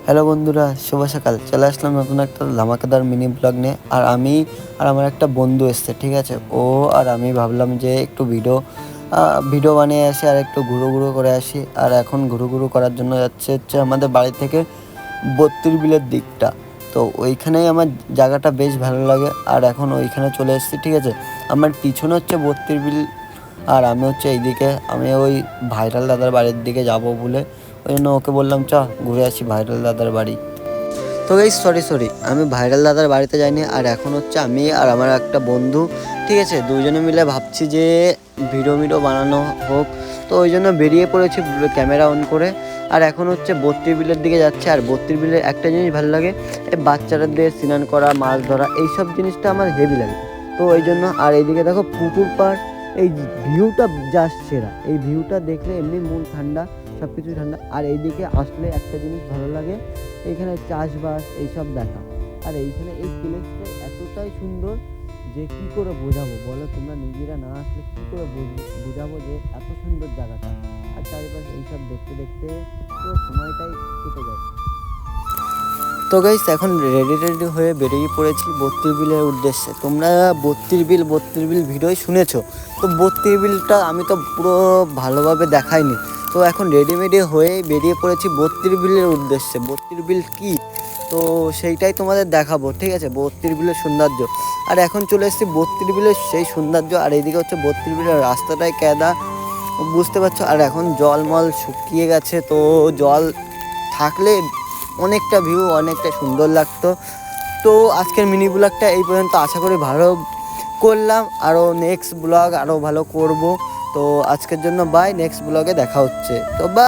Hello বন্ধুরা, শুভ সকাল। চলে আসলাম নতুন একটা ধামাকাদার মিনি ব্লগ নিয়ে। আর আমি আর আমার একটা বন্ধু এসছে, ঠিক আছে। ও আর আমি ভাবলাম যে একটু ভিডিও বানিয়ে আসি আর একটু ঘুরো করে আসি। আর এখন ঘুরো করার জন্য হচ্ছে আমাদের বাড়ি থেকে 32 বিলের দিকটা। তো ওইখানেই আমার জায়গাটা বেশ ভালো লাগে। আর এখন ওইখানে চলে এসেছি, ঠিক আছে। আমার পিছনে হচ্ছে 32 বিল, আর আমি হচ্ছে এইদিকে আমি ওই ভাইরাল দাদার বাড়ির দিকে যাব বলে ওই জন্য ওকে বললাম চ ঘুরে আসি ভাইরাল দাদার বাড়ি। তো এই সরি আমি ভাইরাল দাদার বাড়িতে যাইনি। আর এখন হচ্ছে আমি আর আমার একটা বন্ধু, ঠিক আছে, দুজনে মিলে ভাবছি যে ভিডিও বানানো হোক। তো ওই জন্য বেরিয়ে পড়েছি ক্যামেরা অন করে। আর এখন হচ্ছে 32 বিলের দিকে যাচ্ছে। আর 32 বিলের একটা জিনিস ভালো লাগে, এই বাচ্চাদের দিয়ে স্নান করা, মাছ ধরা, এইসব জিনিসটা আমার হেভি লাগে। তো ওই জন্য আর এইদিকে দেখো পুকুর পাড়, এই ভিউটা জাস্ট সেরা। এই ভিউটা দেখলে এমনি মন ঠান্ডা, সব কিছু ঠান্ডা। আর এইদিকে আসলে একটা জিনিস ভালো লাগে, এইখানে চাষবাস এইসব দেখা। আর এইখানে এই প্লেসটা এতটাই সুন্দর যে কী করে বোঝাবো বলো, তোমরা নিজেরা না আসলে কী করে বোঝাবো যে এত সুন্দর জায়গাটা। আর চারিপাশে এইসব দেখতে দেখতে পুরো সময়টাই কেটে যায়। তো গাইস এখন রেডি হয়ে বেরিয়ে পড়েছি 32 বিলের উদ্দেশ্যে। তোমরা 32 বিল ভিডিওই শুনেছো। তো 32 বিলটা আমি তো পুরো ভালোভাবে দেখাইনি। তো এখন রেডিমেডি হয়ে বেরিয়ে পড়েছি 32 বিলের উদ্দেশ্যে। 32 বিল কী, তো সেইটাই তোমাদের দেখাবো, ঠিক আছে। 32 বিলের সৌন্দর্য। আর এখন চলে এসেছি 32 বিলের সেই সৌন্দর্য। আর এইদিকে হচ্ছে 32 বিলের রাস্তাটাই কাদা, বুঝতে পারছো। আর এখন জলমল শুকিয়ে গেছে, তো জল থাকলে অনেকটা ভিউ অনেকটা সুন্দর লাগতো। তো আজকের মিনি ব্লগটা এই পর্যন্ত, আশা করি ভালো করলাম। আরও নেক্সট ব্লগ আরও ভালো করব। তো আজকের জন্য বাই, নেক্সট ব্লগে দেখা হচ্ছে। তো বাই।